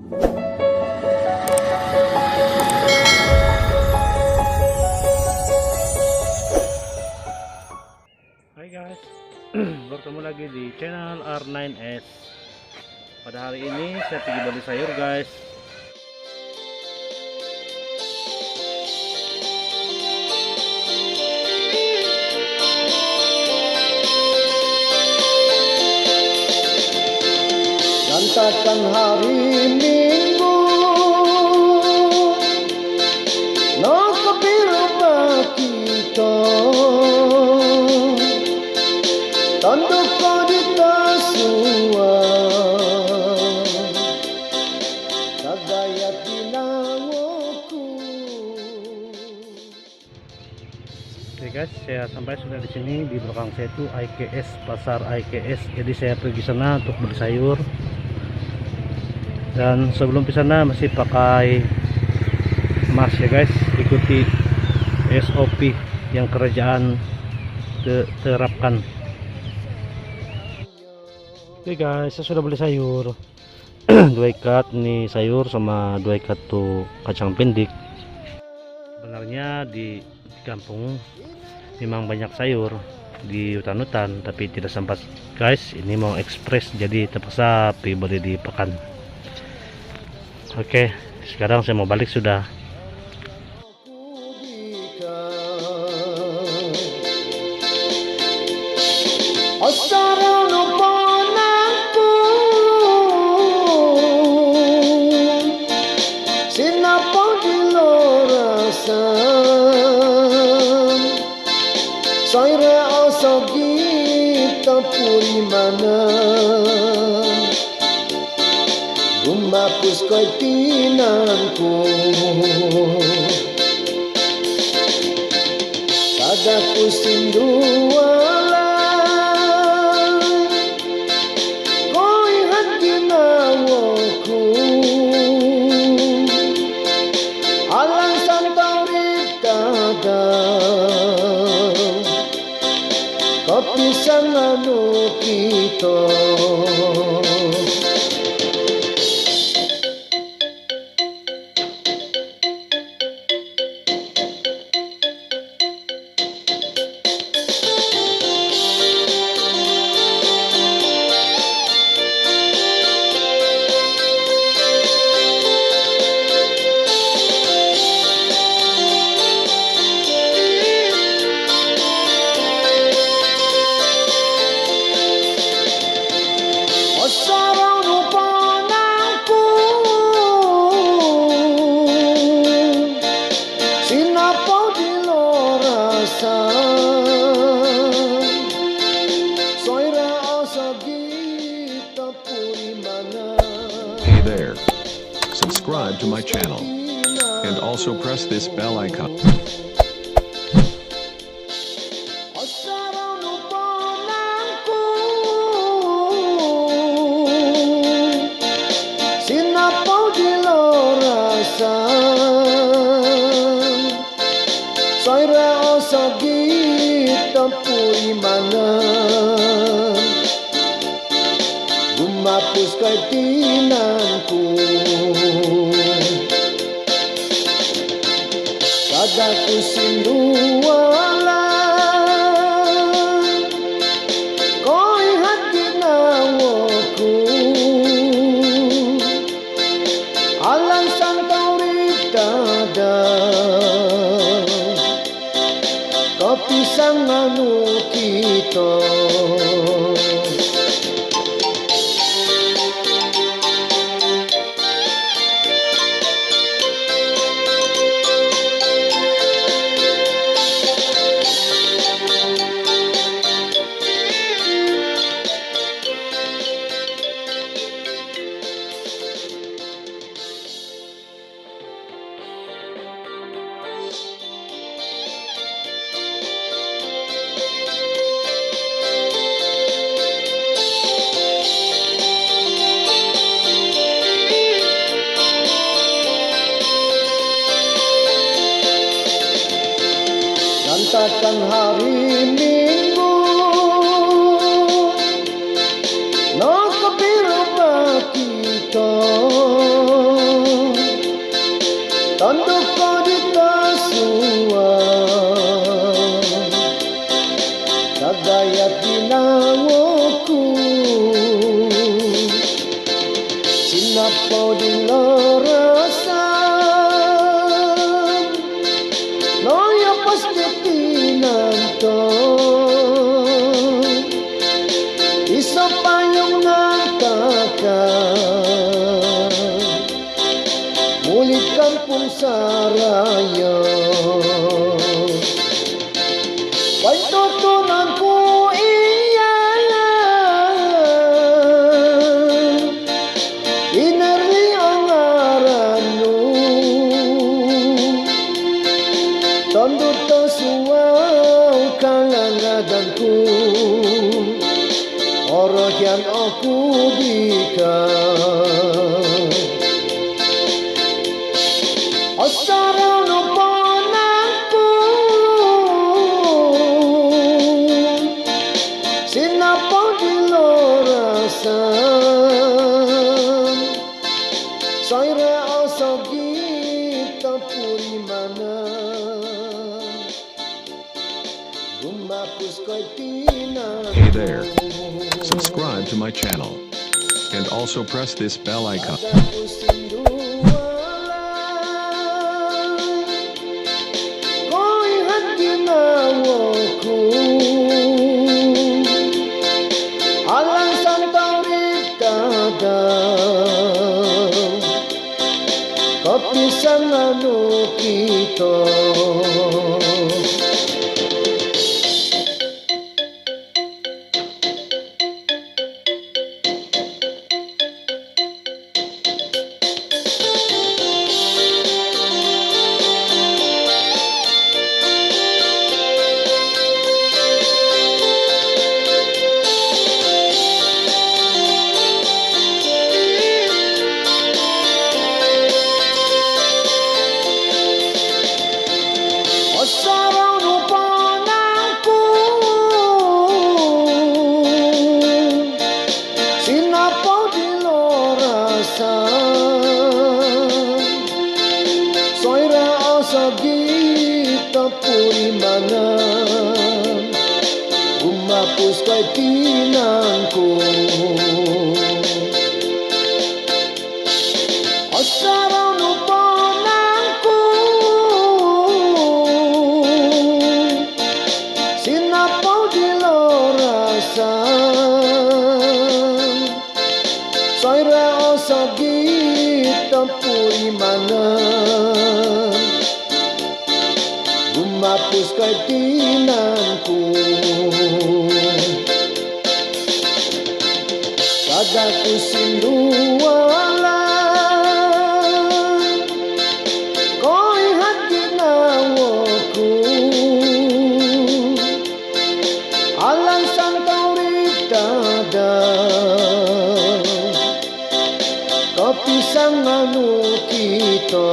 Hai guys, bertemu lagi di channel R9S. Pada hari ini saya pergi beli sayur guys. Gantakan hari Minggu no kepira kita tanduk kodita suwa sadaya dinawoku. Oke guys, saya sampai sudah di sini. Di belakang saya itu IKS, pasar IKS. Jadi saya pergi sana untuk beli sayur. Dan sebelum ke sana masih pakai mask ya guys, ikuti SOP yang kerajaan terapkan. Oke guys, saya sudah beli sayur 2 ikat nih sayur sama 2 ikat tuh kacang pendik. Sebenarnya di kampung memang banyak sayur di hutan-hutan, tapi tidak sempat guys, ini mau ekspres jadi terpaksa beli di Pekan. Oke, sekarang saya mau balik sudah. Gumapus ko'y tinangko kada ko sinduwalan ko'y hadginawa ko alang santaw ritada kapisang ano kita. Hey there. Subscribe to my channel. And also press this bell icon. Gumapus kay tinangko kada ko sinduwalan ko'y hadginawa ko alang santaw ritada kapisang ano kita. Gantakan hari Minggu no kepira kita Tanduk ko di kasuan Kagayat ginawaku Sinapaw di larasan Noya pasti tinanton Isa payong nagtakan Mulit kampung saraya Pa'y tutunan ko iyan Inerli ang arano Tandot ta suwaw kalangadan ko Orahyan aku di ka Asaraw no panangko Sinapaw di lorasan Sayra asagita purimanan Gumapos ko'y tinan Hey there. Subscribe to my channel. And also press this bell icon. Alang santang ritada Kapisan ano kita Asaraw no panangko Sinapaw di lorasan Soyra asagita purimanan Gumapos kay tinangko Asaraw no panangko Sinapaw di lorasan Sayra asagita purimanan Gumapos kay tinangko Kada ko sinuwalan Ko'y hadginawaku Alang santang ritada Kapisang ano kita